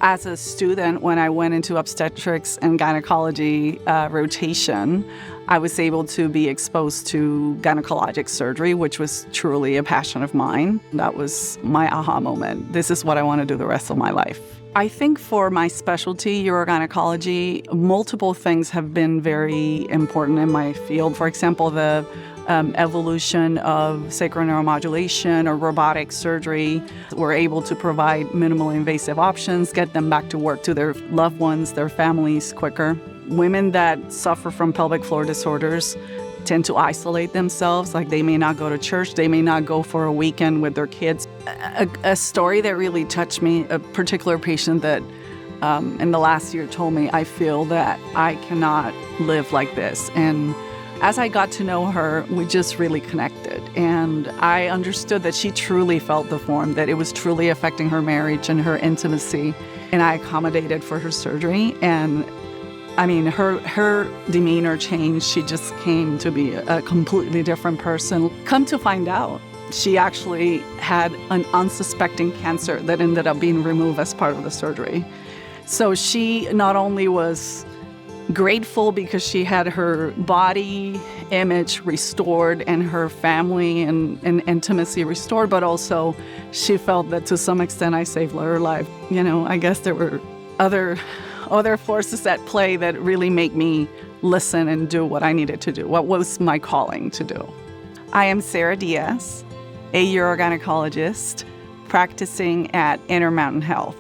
As a student, when I went into obstetrics and gynecology rotation, I was able to be exposed to gynecologic surgery, which was truly a passion of mine. That was my aha moment. This is what I want to do the rest of my life. I think for my specialty, urogynecology, multiple things have been very important in my field. For example, the evolution of sacral neuromodulation or robotic surgery. We're able to provide minimally invasive options, get them back to work to their loved ones, their families quicker. Women that suffer from pelvic floor disorders tend to isolate themselves, like they may not go to church, they may not go for a weekend with their kids. A story that really touched me, a particular patient that in the last year told me, I feel that I cannot live like this. And as I got to know her, we just really connected. And I understood that she truly felt the form, that it was truly affecting her marriage and her intimacy. And I accommodated for her surgery. And I mean, her demeanor changed. She just came to be a completely different person. Come to find out, she actually had an unsuspecting cancer that ended up being removed as part of the surgery. So she not only was grateful because she had her body image restored and her family and intimacy restored, but also she felt that to some extent I saved her life. You know, I guess there were other forces at play that really make me listen and do what I needed to do, what was my calling to do. I am Sara Diaz, a urogynecologist practicing at Intermountain Health.